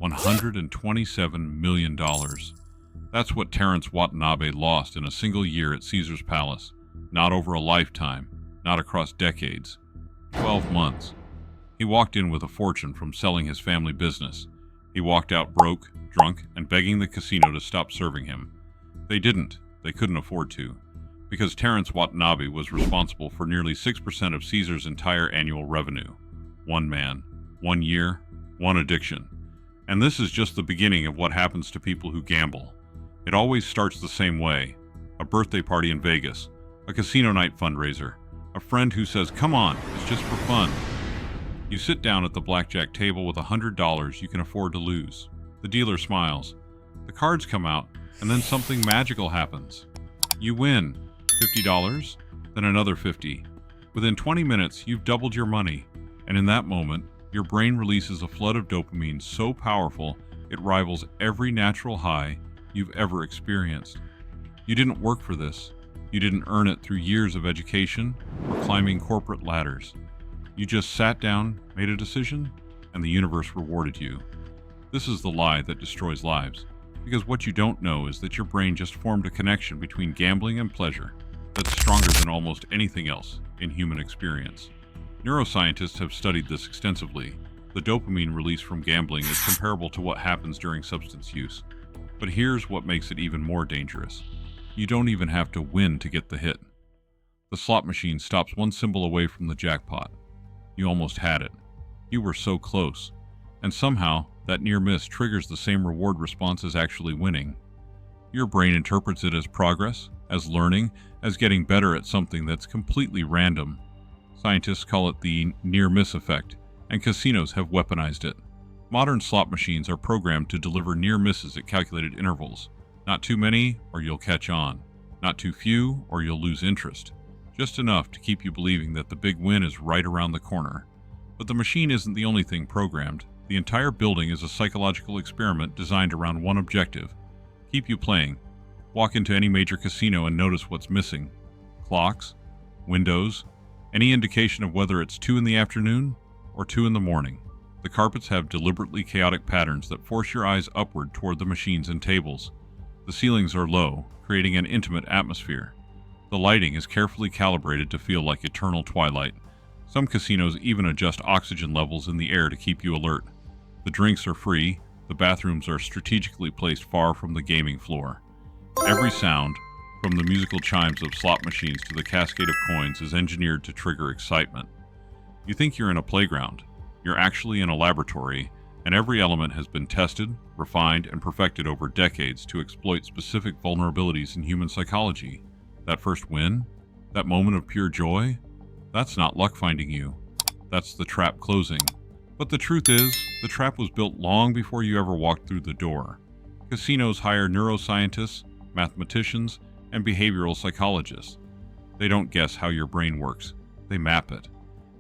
$127 million. That's what Terrance Watanabe lost in a single year at Caesar's Palace. Not over a lifetime, not across decades. 12 months. He walked in with a fortune from selling his family business. He walked out broke, drunk, and begging the casino to stop serving him. They didn't. They couldn't afford to. Because Terrance Watanabe was responsible for nearly 6% of Caesar's entire annual revenue. One man, 1 year, one addiction. And this is just the beginning of what happens to people who gamble. It always starts the same way. A birthday party in Vegas, a casino night fundraiser, a friend who says, "Come on, it's just for fun." You sit down at the blackjack table with $100 you can afford to lose. The dealer smiles. The cards come out, and then something magical happens. You win. $50, then another $50. Within 20 minutes, you've doubled your money, and in that moment, your brain releases a flood of dopamine so powerful it rivals every natural high you've ever experienced. You didn't work for this. You didn't earn it through years of education or climbing corporate ladders. You just sat down, made a decision, and the universe rewarded you. This is the lie that destroys lives, because what you don't know is that your brain just formed a connection between gambling and pleasure that's stronger than almost anything else in human experience. Neuroscientists have studied this extensively. The dopamine release from gambling is comparable to what happens during substance use. But here's what makes it even more dangerous. You don't even have to win to get the hit. The slot machine stops one symbol away from the jackpot. You almost had it. You were so close. And somehow, that near miss triggers the same reward response as actually winning. Your brain interprets it as progress, as learning, as getting better at something that's completely random. Scientists call it the near-miss effect, and casinos have weaponized it. Modern slot machines are programmed to deliver near misses at calculated intervals. Not too many, or you'll catch on. Not too few, or you'll lose interest. Just enough to keep you believing that the big win is right around the corner. But the machine isn't the only thing programmed. The entire building is a psychological experiment designed around one objective: keep you playing. Walk into any major casino and notice what's missing. Clocks, windows, any indication of whether it's 2 in the afternoon or 2 in the morning. The carpets have deliberately chaotic patterns that force your eyes upward toward the machines and tables. The ceilings are low, creating an intimate atmosphere. The lighting is carefully calibrated to feel like eternal twilight. Some casinos even adjust oxygen levels in the air to keep you alert. The drinks are free. The bathrooms are strategically placed far from the gaming floor. Every sound, from the musical chimes of slot machines to the cascade of coins, is engineered to trigger excitement. You think you're in a playground. You're actually in a laboratory, and every element has been tested, refined, and perfected over decades to exploit specific vulnerabilities in human psychology. That first win, that moment of pure joy, that's not luck finding you. That's the trap closing. But the truth is, the trap was built long before you ever walked through the door. Casinos hire neuroscientists, mathematicians, and behavioral psychologists. They don't guess how your brain works. They map it.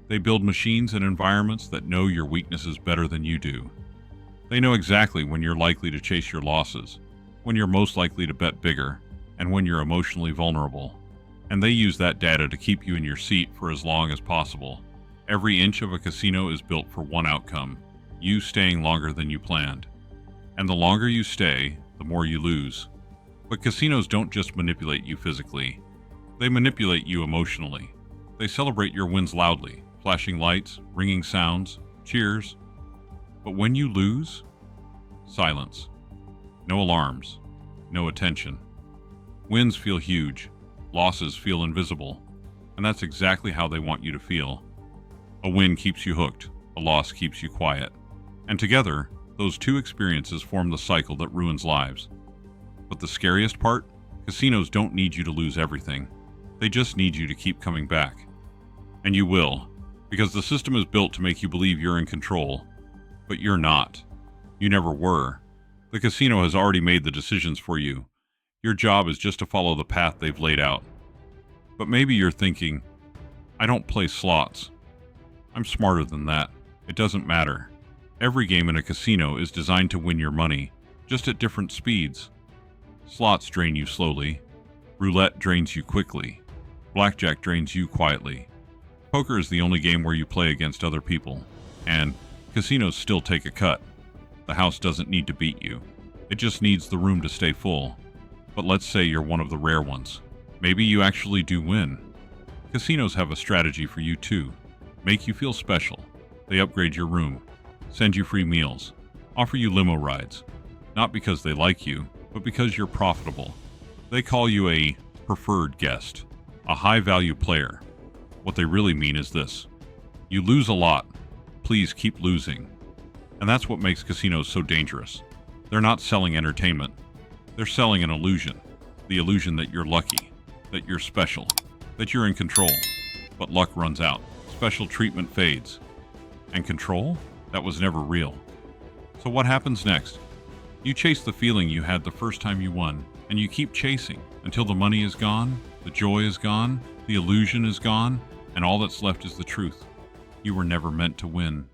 They build machines and environments that know your weaknesses better than you do. They know exactly when you're likely to chase your losses, when you're most likely to bet bigger, and when you're emotionally vulnerable. And they use that data to keep you in your seat for as long as possible. Every inch of a casino is built for one outcome: you staying longer than you planned. And the longer you stay, the more you lose. But casinos don't just manipulate you physically. They manipulate you emotionally. They celebrate your wins loudly, flashing lights, ringing sounds, cheers. But when you lose, silence. No alarms, no attention. Wins feel huge, losses feel invisible, and that's exactly how they want you to feel. A win keeps you hooked, a loss keeps you quiet. And together, those two experiences form the cycle that ruins lives. But the scariest part? Casinos don't need you to lose everything. They just need you to keep coming back. And you will, because the system is built to make you believe you're in control. But you're not. You never were. The casino has already made the decisions for you. Your job is just to follow the path they've laid out. But maybe you're thinking, I don't play slots. I'm smarter than that. It doesn't matter. Every game in a casino is designed to win your money, just at different speeds. Slots drain you slowly. Roulette drains you quickly. Blackjack drains you quietly. Poker is the only game where you play against other people, and casinos still take a cut. The house doesn't need to beat you. It just needs the room to stay full. But let's say you're one of the rare ones. Maybe you actually do win. Casinos have a strategy for you too. Make you feel special. They upgrade your room, send you free meals, offer you limo rides. Not because they like you, but because you're profitable. They call you a preferred guest, a high-value player. What they really mean is this: you lose a lot. Please keep losing. And that's what makes casinos so dangerous. They're not selling entertainment. They're selling an illusion. The illusion that you're lucky, that you're special, that you're in control. But luck runs out. Special treatment fades. And control? That was never real. So what happens next? You chase the feeling you had the first time you won, and you keep chasing until the money is gone, the joy is gone, the illusion is gone, and all that's left is the truth. You were never meant to win.